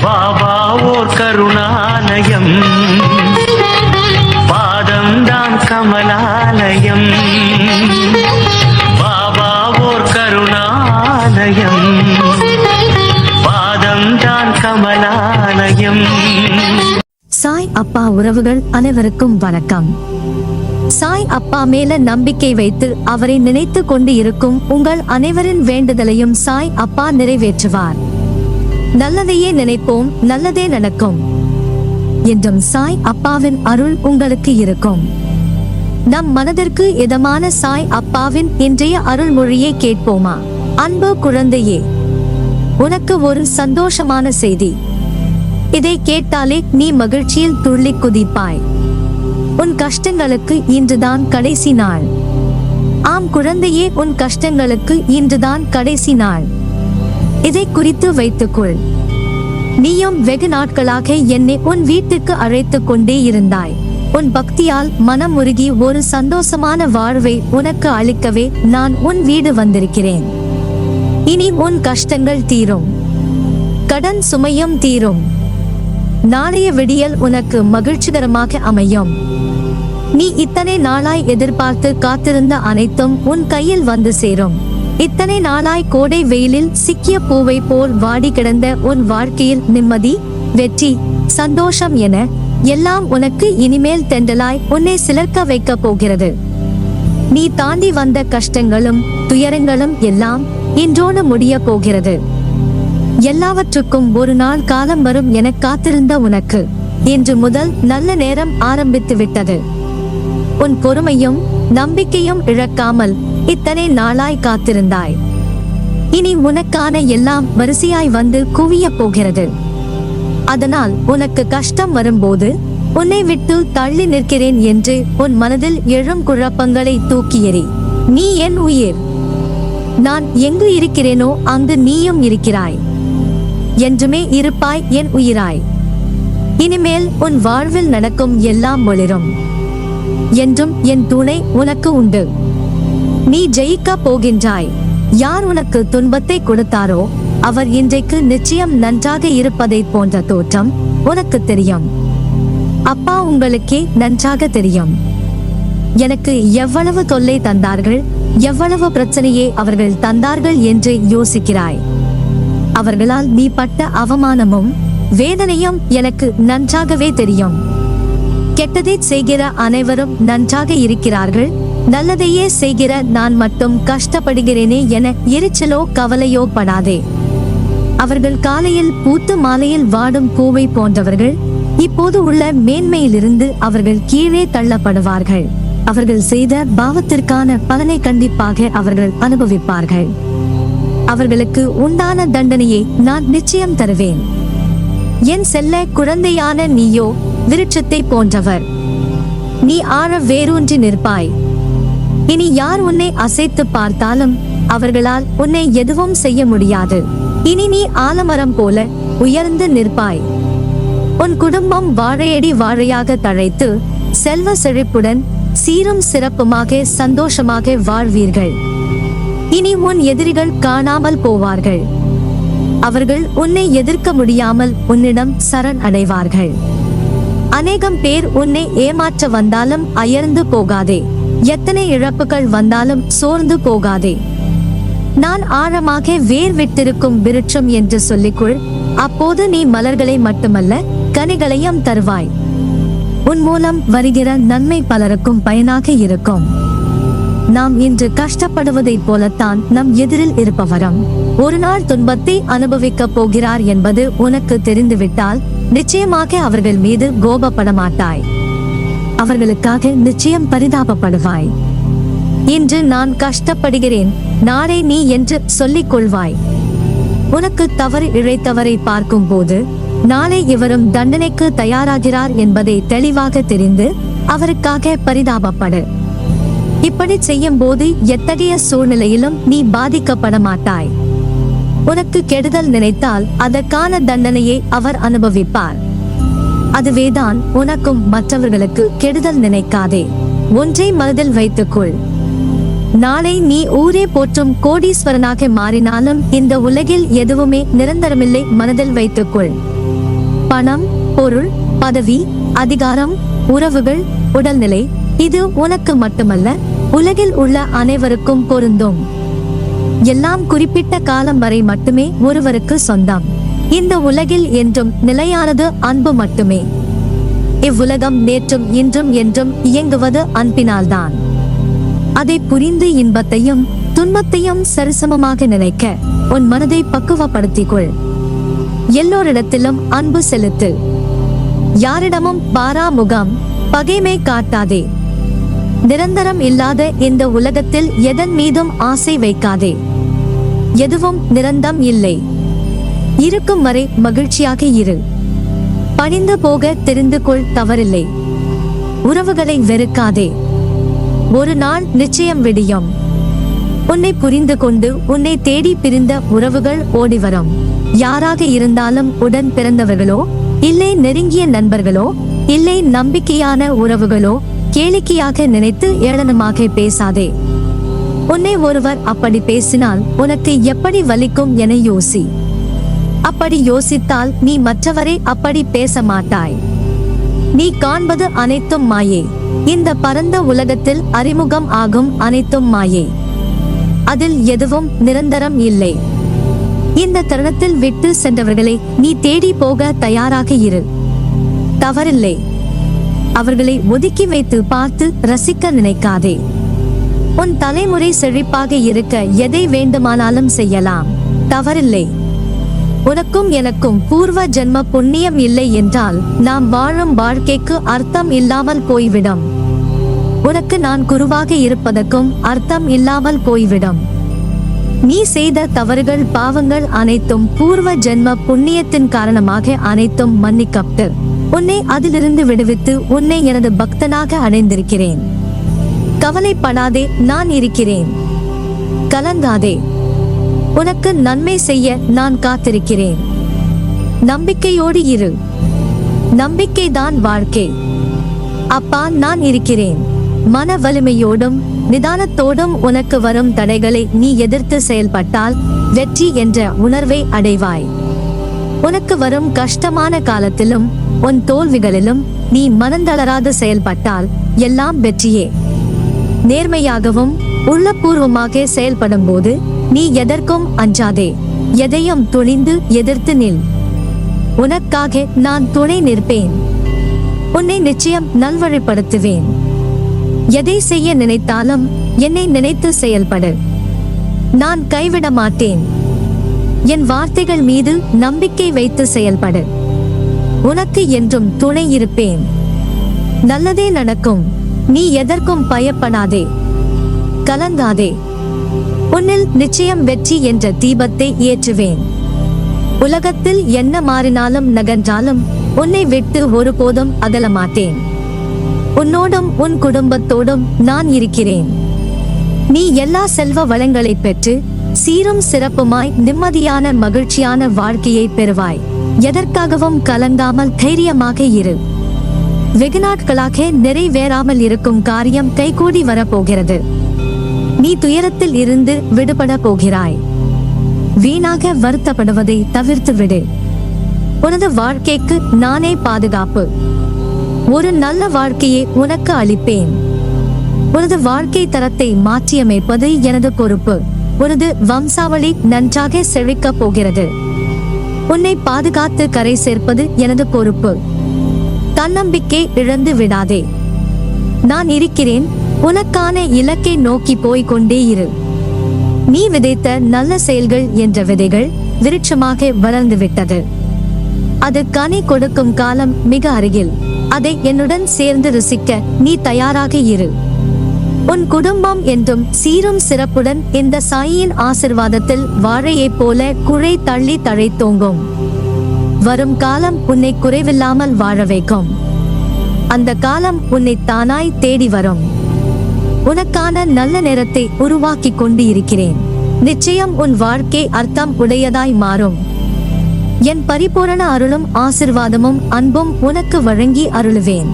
பாபா ஓர் கருணாலயம், பாதம்தான் கமலாலயம். பாபா ஓர் கருணாலயம், பாதம்தான் கமலாலயம். சாய் அப்பா உறவுகள் அனைவருக்கும் வணக்கம். சாய் அப்பா மேல நம்பிக்கை வைத்து அவரை நினைத்து கொண்டு இருக்கும் உங்கள் அனைவரின் வேண்டுதலையும் சாய் அப்பா நிறைவேற்றுவார். நல்லதையே நினைப்போம், நல்லதே நடக்கும் என்றும் சாய் அப்பாவின் அருள் உங்களுக்கு இருக்கும். நம் மனதிற்கு இதமான சாய் அப்பாவின் இன்றைய அருள்மொழியை கேட்போமா? அன்பு குழந்தையே, உனக்கு ஒரு சந்தோஷமான செய்தி. இதை கேட்டாலே நீ மகிழ்ச்சியில் துள்ளி குதிப்பாய். உன் கஷ்டங்களுக்கு இன்றுதான் கடைசி நாள். ஆம் குழந்தையே, உன் கஷ்டங்களுக்கு இன்றுதான் கடைசி நாள். இதை குறித்து வைத்துக்கொள். நீயும் வெகு நாட்களாக என்னை உன் வீட்டுக்கு அழைத்து கொண்டே இருந்தாய். உன் பக்தியால் மனம் உருகி ஒரு சந்தோஷமான வாழ்வை உனக்கு அளிக்கவே நான் உன் வீடு வந்திருக்கிறேன். இனி உன் கஷ்டங்கள் தீரும், கடன் சுமையும் தீரும். நாளைய விடியல் உனக்கு மகிழ்ச்சிகரமாக அமையும். நீ இத்தனை நாளாய் எதிர்பார்த்து காத்திருந்த அனைத்தும் உன் கையில் வந்து சேரும். இத்தனை நாளாய் கோடை வெயிலில் சிக்கிய பூவை போல் வாடி கிடந்த உன் வாழ்க்கையில் நிம்மதி, வெற்றி, சந்தோஷம் என எல்லாம் உனக்கு இனிமேல் தென்றலாய் உன்னை சிலிர்க்க வைக்க போகிறது. நீ தாண்டி வந்த கஷ்டங்களும் துயரங்களும் எல்லாம் இன்றோடு முடிய போகிறது. எல்லாவற்றுக்கும் ஒரு நாள் காலம் வரும் என காத்திருந்த உனக்கு இன்று முதல் நல்ல நேரம் ஆரம்பித்து விட்டது. உன் பொறுமையும் நம்பிக்கையும் இழக்காமல் இத்தனை நாளாய் காத்திருந்தாய். இனி உனக்கான எல்லாம் வரிசையாய் வந்து குவிய போகிறது. அதனால் உனக்கு கஷ்டம் வரும்போது உன்னை விட்டு தள்ளி நிற்கிறேன் என்று உன் மனதில் எழும் குழப்பங்களை தூக்கி எறி. நீ என் உயிர். நான் எங்கு இருக்கிறேனோ அங்கு நீயும் இருக்கிறாய். என்றுமே இருப்பாய் என் உயிராய். இனிமேல் உன் வாழ்வில் நடக்கும் எல்லாம் ஒளிரும். என்றும் என் துணை உனக்கு உண்டு. நீ ஜெயிக்க போகின்றாய். யார் உனக்கு துன்பத்தை கொடுத்தாரோ அவர் இன்றைக்கு நிச்சயம் நன்றாக இருப்பதை போன்ற தோற்றம் உனக்கு தெரியும். அப்பா உங்களுக்கே நன்றாக தெரியும். எனக்கு எவ்வளவு தொல்லை தந்தார்கள், எவ்வளவு பிரச்சனையை அவர்கள் தந்தார்கள் என்று யோசிக்கிறாய். அவர்களால் நீ பட்ட அவமானமும் வேதனையும் எனக்கு நன்றாகவே தெரியும். கெட்டதை செய்கிற அனைவரும் நன்றாக இருக்கிறார்கள், நல்லதையே செய்கிற நான் மட்டும் கஷ்டப்படுகிறேனே என எரிச்சலோ கவலையோ படாதே. அவர்கள் காலையில் பூத்து மாலையில் வாடும் பூவை போன்றவர்கள். இப்போது உள்ள மேன்மையிலிருந்து அவர்கள் கீழே தள்ளப்படுவார்கள். அவர்கள் செய்த பாவத்திற்கான பலனை கண்டிப்பாக அவர்கள் அனுபவிப்பார்கள். அவர்களுக்கு உண்டான தண்டனையை நான் நிச்சயம் தருவேன். என் செல்ல குழந்தையான நீயோ விருட்சத்தை போன்றவர். நீ ஆழ வேரூன்றி நிற்பாய். இனி யார் உன்னை அசைத்து பார்த்தாலும் அவர்களால் உன்னை எதுவும் செய்ய முடியாது. இனி நீ ஆலமரம் போல உயர்ந்து நிற்பாய். உன் குடும்பம் வாழையடி வாழையாக தழைத்து செல்வ செழிப்புடன் சீரும் சிறப்புமாக சந்தோஷமாக வாழ்வீர்கள். இனி உன் எதிரிகள் காணாமல் போவார்கள். அவர்கள் உன்னை எதிர்க்க முடியாமல் உன்னிடம் சரண் அடைவார்கள். அநேகம் பேர் உன்னை ஏமாற்ற வந்தாலும் அயர்ந்து போகாதே. எத்தனை இழப்புகள் வந்தாலும் சோர்ந்து போகாதே. நான் ஆழமாக வேர் விட்டிருக்கும் விருட்சம் என்று சொல்லிக்கொள். அப்போது நீ மலர்களை மட்டுமல்ல கனிகளையும் தருவாய். உன் மூலம் வருகிற நன்மை பலருக்கும் பயனாக இருக்கும். நாம் இன்று கஷ்டப்படுவதைப் போலத்தான் நம் எதிரில் இருப்பவரும் ஒரு நாள் துன்பத்தை அனுபவிக்க போகிறார் என்பது உனக்கு தெரிந்துவிட்டால் நிச்சயமாக அவர்கள் மீது கோபப்பட மாட்டாய். அவர்களுக்காக நிச்சயம் பரிதாபப்படுவாய். இன்று நான் கஷ்டப்படுகிறேன், நாளை நீ என்று சொல்லிக் கொள்வாய். உனக்கு தவறு இழைத்தவரை பார்க்கும் போது நாளை இவரும் தண்டனைக்கு தயாராகிறார் என்பதை தெளிவாக தெரிந்து அவருக்காக பரிதாபப்படு. இப்படி செய்யும் போது எத்தகைய சூழ்நிலையிலும் நீ பாதிக்கப்பட மாட்டாய். உனக்கு கெடுதல் நினைத்தால் அதற்கான தண்டனையை அவர் அனுபவிப்பார். அதுவேதான் உனக்கும் மற்றவர்களுக்கு கெடுதல் நினைக்காதே. ஒன்றை மனதில் வைத்துக்கொள். நாளை நீ ஊரே போற்றும் கோடீஸ்வரனாக மாறினாலும் இந்த உலகில் எதுவுமே நிரந்தரமில்லை, மனதில் வைத்துக்கொள். பணம், பொருள், பதவி, அதிகாரம், உறவுகள், உடல்நிலை, இது உனக்கு மட்டுமல்ல, உலகில் உள்ள அனைவருக்கும் பொருந்தும். எல்லாம் குறிப்பிட்ட காலம் வரை மட்டுமே ஒருவருக்கு சொந்தம். இந்த உலகில் என்றும் நிலையானது அன்பு மட்டுமே. இவ்வுலகம் நேற்றும் இன்றும் என்றும் இயங்குவது அன்பினால்தான். அதை புரிந்து இன்பத்தையும் துன்பத்தையும் சரிசமமாக நினைக்க உன் மனதை பக்குவப்படுத்திக்கொள். எல்லோரிடத்திலும் அன்பு செலுத்து. யாரிடமும் பாராமுகம், பகைமை காட்டாதே. நிரந்தரம் இல்லாத இந்த உலகத்தில் எதன் மீதும் ஆசை வைக்காதே. எதுவும் நிரந்தரம் இல்லை. இருக்கும் வரை மகிழ்ச்சியாக இரு. பணிந்து போக தெரிந்து கொள், தவறில்லை. உறவுகளை வெறுக்காதே. ஒரு நாள் நிச்சயம் விடியும். உன்னை புரிந்து கொண்டு உன்னை தேடி பிரிந்த உறவுகள் ஓடிவரும். யாராக இருந்தாலும் உடன் பிறந்தவர்களோ, இல்லை நெருங்கிய நண்பர்களோ, இல்லை நம்பிக்கையான உறவுகளோ, கேளிக்கையாக நினைத்து ஏளனமாக பேசாதே. உன்னை ஒருவர் அப்படி பேசினால் உனக்கு எப்படி வலிக்கும் என யோசி. அப்படி யோசித்தால் நீ மற்றவரை அப்படி பேச மாட்டாய். நீ காண்பது அனைத்தும் மாயே. இந்த பரந்த உலகத்தில் அறிமுகம் ஆகும் அனைத்தும் மாயே. அதில் எதுவும் நிரந்தரம் இல்லை. இந்த தருணத்தில் விட்டு சென்றவர்களை நீ தேடி போக தயாராக இரு. தவறில்லை. அவர்களை ஒதுக்கி வைத்து பார்த்து ரசிக்க நினைக்காதே. உன் தலைமுறை செழிப்பாக இருக்க எதை வேண்டுமானாலும் செய்யலாம். தவறில்லை. உனக்கும் எனக்கும் பூர்வ ஜென்ம புண்ணியம் இல்லை என்றால் நாம் வாழும் வாழ்க்கைக்கு அர்த்தம் இல்லாமல் போய்விடும். உனக்கு நான் குருவாக இருப்பதற்கும் அர்த்தம் இல்லாமல் போய்விடும். நீ செய்த தவறுகள், பாவங்கள் அனைத்தும் பூர்வ ஜென்ம புண்ணியத்தின் காரணமாக அனைத்தும் மன்னிக்கப்பட்டு உன்னை அதிலிருந்து விடுவித்து உன்னை எனது பக்தனாக அடைந்திருக்கிறேன். கவலைப்படாதே, நான் இருக்கிறேன். கலங்காதே. உனக்கு நன்மை செய்ய நான் காத்திருக்கிறேன். நம்பிக்கையோடு இரு. நம்பிக்கைதான் வாழ்க்கை. அப்பா, நான் இருக்கிறேன். மன வலிமையோடும் நிதானத்தோடும் உனக்கு வரும் தடைகளை நீ எதிர்த்து செயல்பட்டால் வெற்றி என்ற உணர்வை அடைவாய். உனக்கு வரும் கஷ்டமான காலத்திலும் உன் தோல்விகளிலும் நீ மனந்தளராது செயல்பட்டால் எல்லாம் வெற்றியே. நேர்மையாகவும் உள்ளபூர்வமாக செயல்படும் போது நீ எதற்கும் அஞ்சாதே. எதையும் துணிந்து எதிர்த்து நில். உனக்காக நான் துணை நிற்பேன். உன்னை நிச்சயம் நல்வழிப்படுத்துவேன். எதை செய்ய நினைத்தாலும் என்னை நினைத்து செயல்படு. நான் கைவிட மாட்டேன். என் வார்த்தைகள் மீது நம்பிக்கை வைத்து செயல்படு. உனக்கு என்றும் துணை இருப்பேன். நல்லதே நடக்கும். நீ எதற்கும் பயப்படாதே. கலங்காதே. உன்னில் நிச்சயம் வெற்றி என்ற தீபத்தை ஏற்றுவேன். உலகத்தில் என்ன மாறினாலும் நகன்றாலும் உன்னை விட்டு ஒருபோதும் அகல மாட்டேன். உன்னோடும் உன் குடும்பத்தோடும் நான் இருக்கிறேன். நீ எல்லா செல்வ வளங்களை பெற்று சீரும் சிறப்புமாய் நிம்மதியான மகிழ்ச்சியான வாழ்க்கையை பெறுவாய். எதற்காகவும் கலங்காமல் தைரியமாக இரு. வெகு நாட்களாக நிறைவேறாமல் இருக்கும் காரியம் கைகூடி வரப்போகிறது. நீ துயரத்தில் இருந்து விடுபட போகிறாய். வீணாக வருத்தப்படுவதை தவிர்த்து விடு. உனது வாழ்க்கைக்கு நானே பாதுகாப்பு. ஒரு நல்ல வாழ்க்கையை உனக்கு அளிப்பேன். உனது வாழ்க்கை தரத்தை மாற்றியமைப்பது எனது பொறுப்பு. உனது வம்சாவளி நன்றாக செழிக்கப் போகிறது. உன்னை பாதுகாத்து கரை சேர்ப்பது எனது பொறுப்பு. தன்னம்பிக்கை இழந்து விடாதே. நான் இருக்கிறேன். உனக்கான இலக்கை நோக்கி போய்க் கொண்டே இரு. நீ விதைத்த நல்ல செயல்கள் என்ற விதைகள் விருட்சமாக வளர்ந்து விட்டது. அது கனி கொடுக்கும் காலம் மிக அருகில். அதை என்னுடன் சேர்ந்து ருசிக்க நீ தயாராக இரு. உன் குடும்பம் என்றும் சீரும் சிறப்புடன் இந்த சாயின் ஆசிர்வாதத்தில் வாழையைப் போல குழை தள்ளி தழைத்தோங்கும். வரும் காலம் உன்னை குறைவில்லாமல் வாழ வைக்கும். அந்த காலம் உன்னை தானாய் தேடி வரும். உனக்கான நல்ல நேரத்தை உருவாக்கி கொண்டு இருக்கிறேன். நிச்சயம் உன் வாழ்க்கை அர்த்தம் உடையதாய் மாறும். என் பரிபூரண அருளும் ஆசிர்வாதமும் அன்பும் உனக்கு வழங்கி அருளுவேன்.